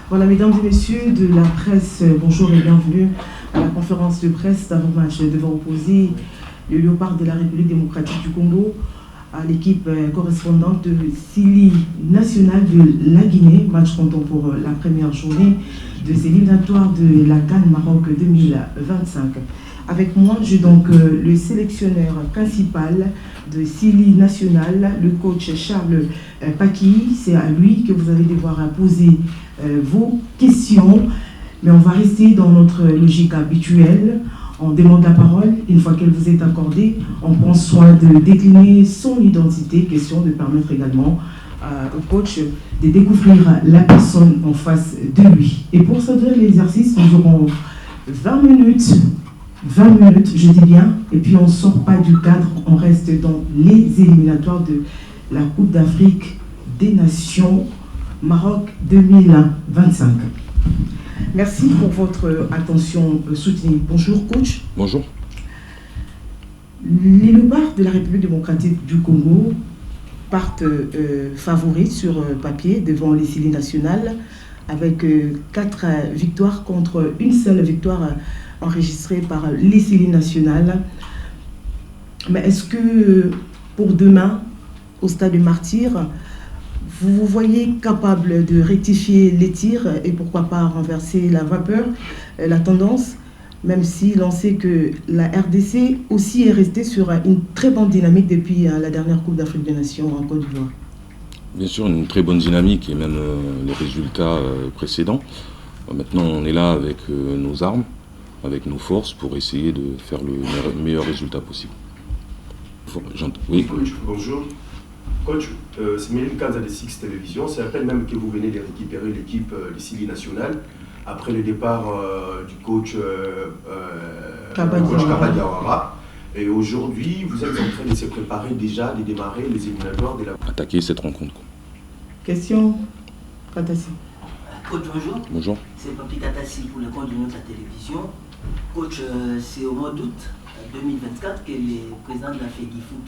Voilà, mesdames et messieurs de la presse, bonjour et bienvenue à la conférence de presse d'avant-match devant opposer le Léopard de la République démocratique du Congo à l'équipe correspondante de Sili National de la Guinée, match comptant pour la première journée de ces éliminatoires de la CAN Maroc 2025. Avec moi, j'ai donc le sélectionneur principal de Sili National, le coach Charles Paki. C'est à lui que vous allez devoir poser vos questions, mais on va rester dans notre logique habituelle. On demande la parole, une fois qu'elle vous est accordée, on prend soin de décliner son identité, question de permettre également au coach de découvrir la personne en face de lui. Et pour s'ouvrir l'exercice, nous aurons 20 minutes, je dis bien, et puis on ne sort pas du cadre, on reste dans les éliminatoires de la Coupe d'Afrique des Nations Maroc 2025. Merci pour votre attention soutenue. Bonjour coach. Bonjour. Les Léopards de la République démocratique du Congo partent favoris sur papier devant les Sili National avec 4 victoires contre une seule victoire enregistrée par les Sili National. Mais est-ce que pour demain, au stade de Martyr, vous vous voyez capable de rectifier les tirs et pourquoi pas renverser la vapeur, la tendance, même si l'on sait que la RDC aussi est restée sur une très bonne dynamique depuis la dernière Coupe d'Afrique des Nations en Côte d'Ivoire? Bien sûr, une très bonne dynamique et même les résultats précédents. Maintenant, on est là avec nos armes, avec nos forces pour essayer de faire le meilleur résultat possible. Oui, coach, bonjour. Coach, c'est Méline Kanza de Six Télévision. C'est à peine même que vous venez de récupérer l'équipe des Sili National après le départ du coach Kabadiawara. Et aujourd'hui, vous êtes en train de se préparer déjà, de démarrer les éliminatoires de la... Attaquer cette rencontre. Question, Katassi. Coach, bonjour. Bonjour. C'est Papi Katassi pour le compte de notre télévision. Coach, c'est au mois d'août 2024 que le président de la FEDIFOOT,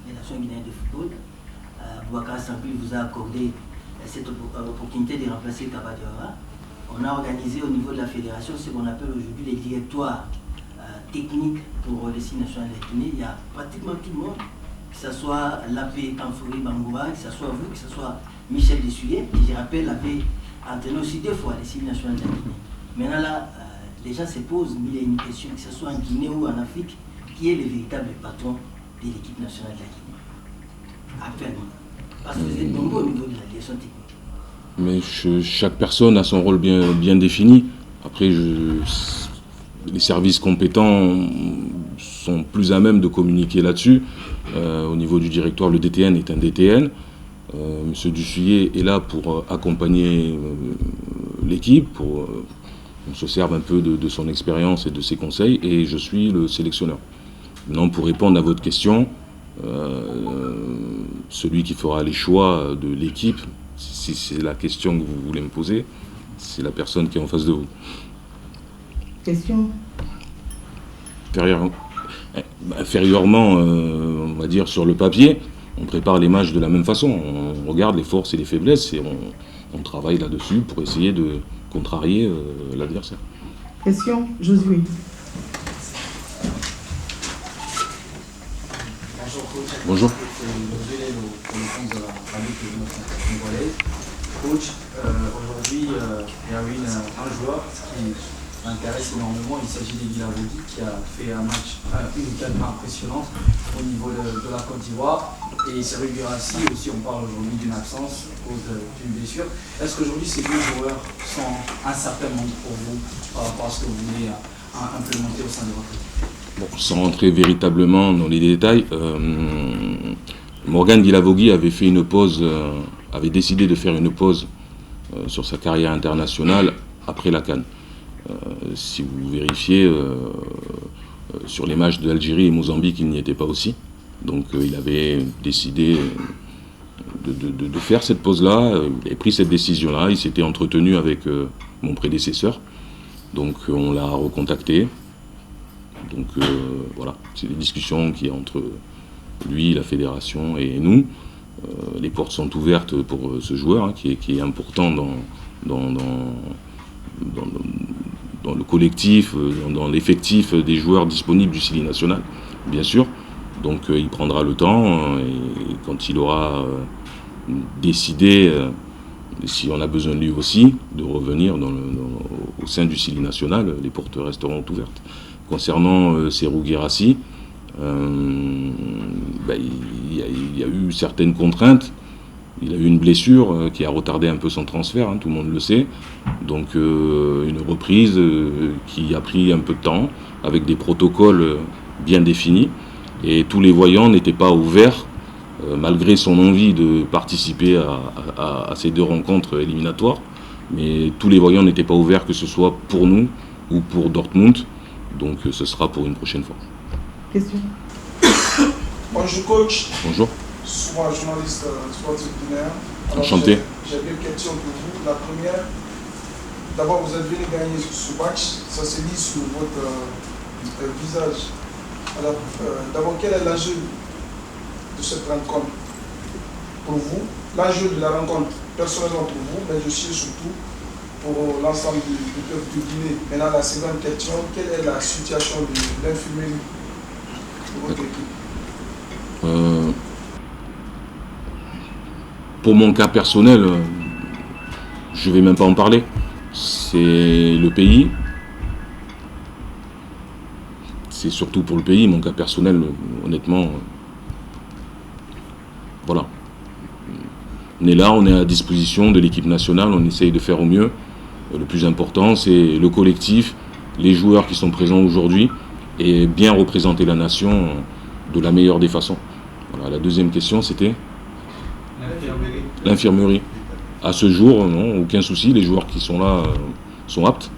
des Nations guinéennes de football, Boubacar Sampi, vous a accordé cette opportunité de remplacer Kabadiawara. On a organisé au niveau de la fédération ce qu'on appelle aujourd'hui les directoires techniques pour les Sili National de la Guinée. Il y a pratiquement tout le monde, que ce soit l'AP Kamfouri Bangoura, que ce soit vous, que ce soit Michel Dessuyer, qui je rappelle avait entraîné aussi 2 fois les Sili National de la Guinée. Maintenant là, les gens se posent mille et une questions, que ce soit en Guinée ou en Afrique, qui est le véritable patron de l'équipe nationale de la Guinée actuellement? Parce que vous êtes nombreux au niveau de la direction technique. Mais chaque personne a son rôle bien défini. Après, les services compétents sont plus à même de communiquer là-dessus. Au niveau du directoire, le DTN est un DTN. Monsieur Dussuyer est là pour accompagner l'équipe, pour qu'on se serve un peu de son expérience et de ses conseils, et je suis le sélectionneur. Maintenant, pour répondre à votre question, celui qui fera les choix de l'équipe, si c'est la question que vous voulez me poser, c'est la personne qui est en face de vous. Question. Inférieurement, on va dire sur le papier, on prépare les matchs de la même façon. On regarde les forces et les faiblesses et on travaille là-dessus pour essayer de contrarier l'adversaire. Question, Josué. Bonjour. Coach, aujourd'hui, il y a un joueur qui m'intéresse énormément. Il s'agit d'Egui Lavogui qui a fait un match, une canne impressionnante au niveau de la Côte d'Ivoire. Et Serhou Guirassy aussi, on parle aujourd'hui d'une absence à cause d'une blessure. Est-ce qu'aujourd'hui ces 2 joueurs sont un certain nombre pour vous par rapport à ce que vous voulez implémenter au sein de votre équipe? Bon, sans rentrer véritablement dans les détails, Morgan Guilavogui avait fait une pause, avait décidé de faire une pause sur sa carrière internationale après la CAN. Si vous vérifiez, Sur les matchs d'Algérie et Mozambique, il n'y était pas aussi. Donc il avait décidé de faire cette pause-là, il avait pris cette décision-là, il s'était entretenu avec mon prédécesseur. Donc on l'a recontacté. Donc voilà, c'est des discussions qui entre lui, la fédération et nous. Les portes sont ouvertes pour ce joueur hein, qui est important dans le collectif, dans l'effectif des joueurs disponibles du Sili national, bien sûr. Donc il prendra le temps et quand il aura décidé, si on a besoin de lui aussi, de revenir au sein du Sili national, les portes resteront ouvertes. Concernant Serhou Guirassy, il y a eu certaines contraintes. Il a eu une blessure qui a retardé un peu son transfert, hein, tout le monde le sait. Donc une reprise qui a pris un peu de temps, avec des protocoles bien définis. Et tous les voyants n'étaient pas ouverts, malgré son envie de participer à ces 2 rencontres éliminatoires. Mais tous les voyants n'étaient pas ouverts, que ce soit pour nous ou pour Dortmund. Donc ce sera pour une prochaine fois. Question. Bonjour coach. Bonjour. Souvent journaliste sportif guinéen. Enchanté. J'ai 2 questions pour vous. La première, d'abord vous êtes venu gagner ce match, ça se lit sur votre visage. Alors d'abord, quel est l'enjeu de cette rencontre pour vous? L'enjeu de la rencontre personnellement pour vous, mais aussi surtout pour l'ensemble du peuple de Guinée. Maintenant la seconde question, quelle est la situation de l'infirmerie de votre équipe? Pour mon cas personnel, je ne vais même pas en parler. C'est le pays. C'est surtout pour le pays. Mon cas personnel, honnêtement, voilà. On est là, on est à disposition de l'équipe nationale, on essaye de faire au mieux. Le plus important, c'est le collectif, les joueurs qui sont présents aujourd'hui et bien représenter la nation de la meilleure des façons. Voilà, la deuxième question, c'était l'infirmerie. À ce jour, non, aucun souci, les joueurs qui sont là sont aptes.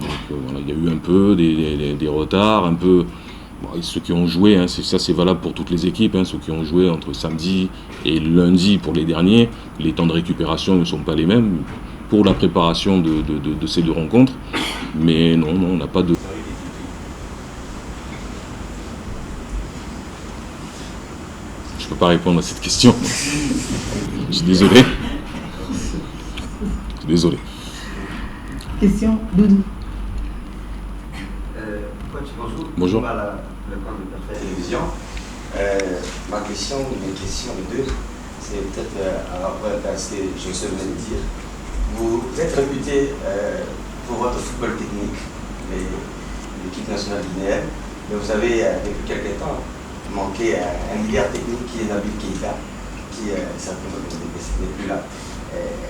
Donc voilà, il y a eu un peu des retards, un peu. Bon, ceux qui ont joué, hein, ça c'est valable pour toutes les équipes, hein, ceux qui ont joué entre samedi et lundi pour les derniers, les temps de récupération ne sont pas les mêmes pour la préparation de ces 2 rencontres. Mais non, on n'a pas de. Je ne peux pas répondre à cette question. Je suis désolé. Je suis désolé. Question, Doudou. Coach, bonjour. Bonjour. Le camp de Parfait Télévision. Ma question, mes questions, les 2, c'est peut-être à rapport à ce que je me souviens de dire. Vous êtes réputé pour votre football technique, l'équipe nationale guinéenne, mais vous avez, depuis quelques temps, manqué un leader technique qui est Nabil Keïta, qui certainement n'est plus là.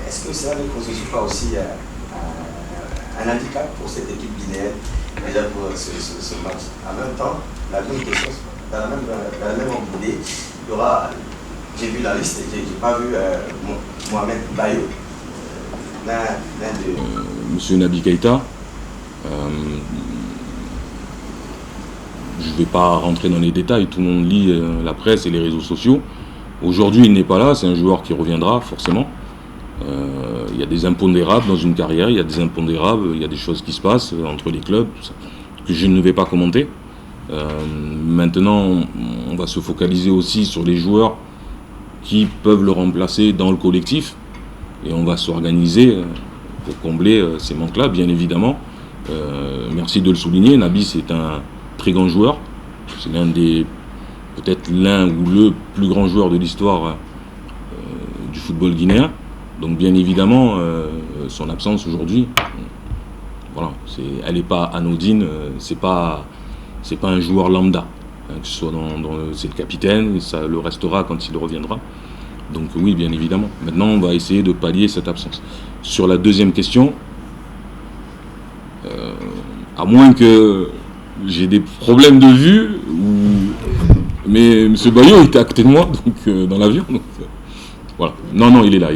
Est-ce que ça ne constitue pas aussi un handicap pour cette équipe guinéenne, déjà pour ce match? En même temps, la même question, dans la même idée, il y aura, j'ai vu la liste, j'ai pas vu Mohamed Bayo, l'un de... Monsieur Nabil Keïta, je ne vais pas rentrer dans les détails, tout le monde lit la presse et les réseaux sociaux. Aujourd'hui, il n'est pas là, c'est un joueur qui reviendra forcément. Il y a des impondérables dans une carrière, il y a des impondérables, il y a des choses qui se passent entre les clubs que je ne vais pas commenter. Maintenant, on va se focaliser aussi sur les joueurs qui peuvent le remplacer dans le collectif et on va s'organiser pour combler ces manques-là, bien évidemment. Merci de le souligner, Nabi c'est un très grand joueur, c'est peut-être l'un ou le plus grand joueur de l'histoire du football guinéen. Donc bien évidemment, son absence aujourd'hui, voilà, elle n'est pas anodine, c'est pas un joueur lambda, hein, que ce soit c'est le capitaine, ça le restera quand il reviendra. Donc oui, bien évidemment. Maintenant, on va essayer de pallier cette absence. Sur la deuxième question, à moins que j'ai des problèmes de vue, mais M. Bayo était à côté de moi, donc dans l'avion. Donc, voilà. Non, il est là.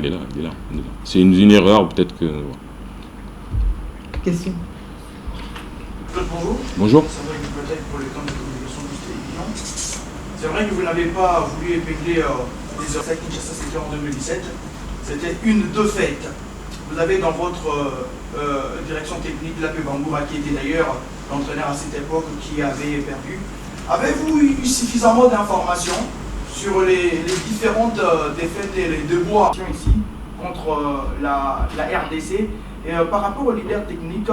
C'est une erreur, peut-être que... Voilà. Question. bonjour. Bonjour. C'est vrai que peut-être pour les camps de communication de télévision. C'est vrai que vous n'avez pas voulu épingler les heures. Kinshasa, c'était en 2017. C'était une de fête. Vous avez dans votre direction technique Lapé Bangoura, qui était d'ailleurs l'entraîneur à cette époque, qui avait perdu. Avez-vous eu suffisamment d'informations sur les différentes défaites et les déboires ici contre la RDC et par rapport au leader technique,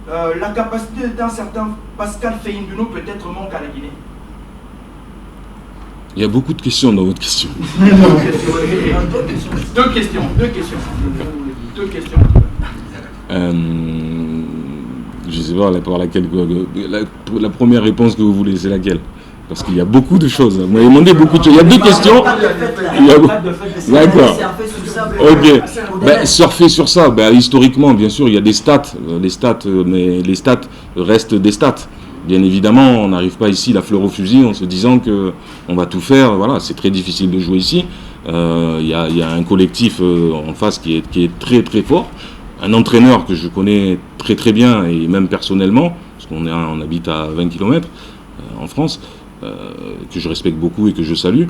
la capacité d'un certain Pascal Feinduno peut-être manque à la Guinée? Il y a beaucoup de questions dans votre question. Deux questions. Je ne sais pas par laquelle. La première réponse que vous voulez, c'est laquelle? Parce qu'il y a beaucoup de choses. Vous m'avez demandé beaucoup de choses. Il y a deux questions. D'accord. Ok. Surfer sur ça. Historiquement, bien sûr, il y a des stats. Mais les stats restent des stats. Bien évidemment, on n'arrive pas ici la fleur au fusil en se disant qu'on va tout faire. Voilà, c'est très difficile de jouer ici. Il y a un collectif en face qui est très très fort. Un entraîneur que je connais très très bien et même personnellement, parce qu'on habite à 20 km en France, que je respecte beaucoup et que je salue.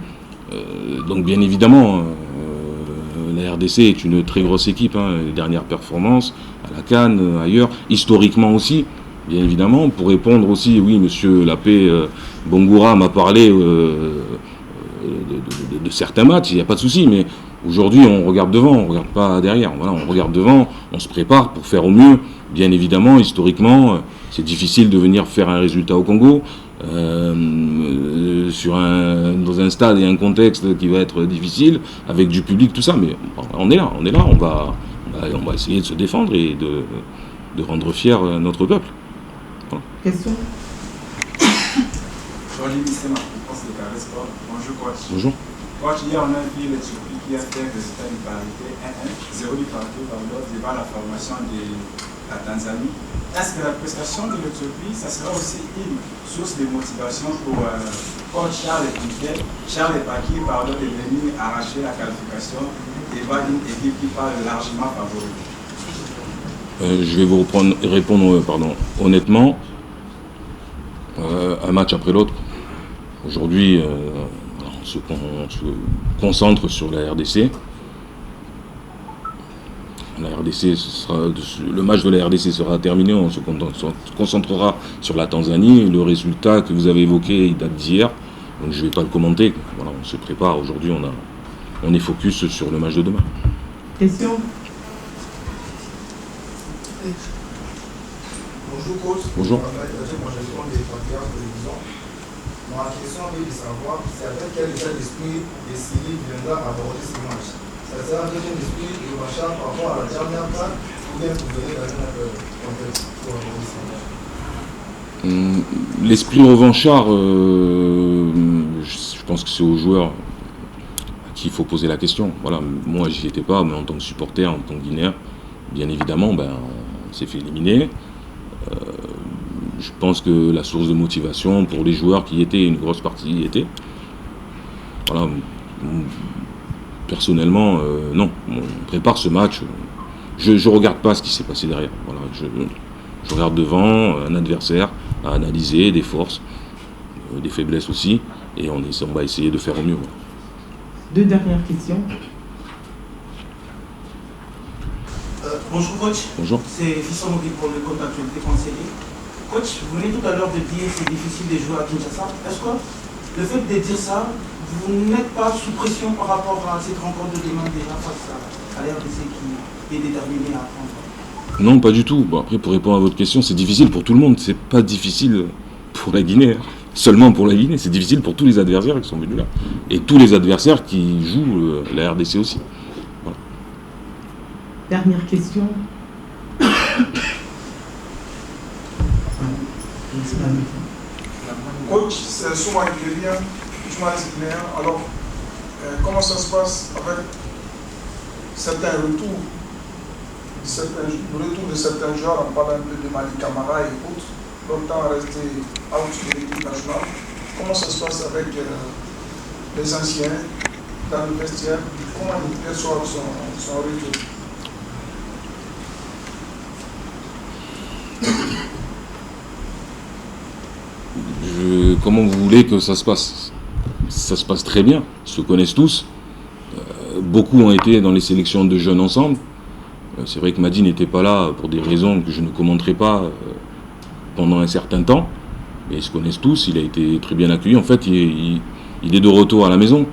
Donc bien évidemment, la RDC est une très grosse équipe. Les dernières performances à la CAN, ailleurs, historiquement aussi. Bien évidemment, pour répondre aussi, oui, monsieur Lapé Bangoura m'a parlé de certains matchs, il n'y a pas de souci, mais aujourd'hui on regarde devant, on ne regarde pas derrière. Voilà, on regarde devant, on se prépare pour faire au mieux. Bien évidemment, historiquement, c'est difficile de venir faire un résultat au Congo, dans un stade et un contexte qui va être difficile, avec du public, tout ça, mais on est là, on va essayer de se défendre et de rendre fier notre peuple. Question. Bonjour coach. Bonjour. Coach, hier on a vu l'Éthiopie qui a fait un résultat de parité 1-1, 0 de parité devant la formation de la Tanzanie. Est-ce que la prestation de l'Éthiopie, ça sera aussi une source de motivation pour coach Charles Epaki de venir arracher la qualification devant une équipe qui parle largement favorite? Je vais vous répondre honnêtement, un match après l'autre. Aujourd'hui, on se concentre sur la RDC. Le match de la RDC sera terminé, on se concentrera sur la Tanzanie. Le résultat que vous avez évoqué, il date d'hier, donc je ne vais pas le commenter. Voilà, on se prépare. Aujourd'hui, on est focus sur le match de demain. Question. Bonjour coach. Bonjour. Ma question est de savoir c'est avec quel état d'esprit les Sili viendra aborder ce match. Ça sera avec un esprit de revanchard par rapport à la dernière part ou bien vous venez dans un autre contexte pour aborder ce match? L'esprit revanchard, je pense que c'est aux joueurs à qui il faut poser la question. Voilà, moi j'y étais pas, mais en tant que supporter, en tant que Guinéen, bien évidemment, on s'est fait éliminer. Je pense que la source de motivation pour les joueurs qui y étaient, une grosse partie y était. Voilà. Personnellement, non. On prépare ce match. Je ne regarde pas ce qui s'est passé derrière. Voilà. Je regarde devant un adversaire à analyser, des forces, des faiblesses aussi. Et on va essayer de faire au mieux. Voilà. Deux dernières questions. Bonjour coach. Bonjour. C'est Fisson Mobile pour le compte actualité conseiller. Coach, vous venez tout à l'heure de dire que c'est difficile de jouer à Kinshasa. Est-ce que le fait de dire ça, vous n'êtes pas sous pression par rapport à cette rencontre de demain déjà face à l'RDC qui est déterminé à prendre? Non, pas du tout. Bon, après, pour répondre à votre question, c'est difficile pour tout le monde. C'est pas difficile pour la Guinée. Seulement pour la Guinée. C'est difficile pour tous les adversaires qui sont venus là. Et tous les adversaires qui jouent la RDC aussi. Voilà. Dernière question. Coach, c'est souvent guinéen, journaliste guinéen. Alors, comment ça se passe avec certains retours, le retour de certains joueurs, on parle un peu de Mali Camara et autres, longtemps restés out de l'équipe nationale. Comment ça se passe avec les anciens dans le vestiaire? Comment ils perçoivent son retour? comment vous voulez que ça se passe? Ça se passe très bien, ils se connaissent tous. Beaucoup ont été dans les sélections de jeunes ensemble. C'est vrai que Madi n'était pas là pour des raisons que je ne commenterai pas pendant un certain temps. Mais ils se connaissent tous, il a été très bien accueilli. En fait, il est de retour à la maison.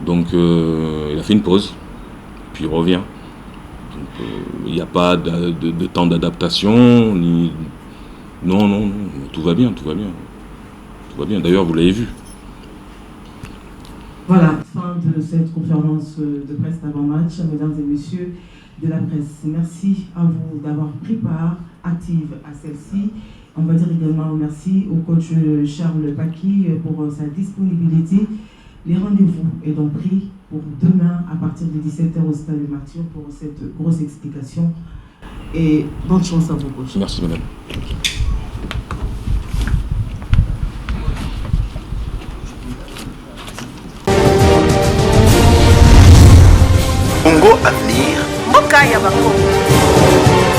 Donc il a fait une pause, puis il revient. Donc il n'y a pas de temps d'adaptation, ni... Non, tout va bien. Tout va bien, d'ailleurs vous l'avez vu. Voilà, fin de cette conférence de presse d'avant-match, mesdames et messieurs de la presse. Merci à vous d'avoir pris part active à celle-ci. On va dire également merci au coach Charles Paqui pour sa disponibilité. Les rendez-vous est donc pris pour demain à partir de 17h au Stade de Martyr pour cette grosse explication. Et bonne chance à vous, coach. Merci, madame. Congo Avenir. Mokaya Bako.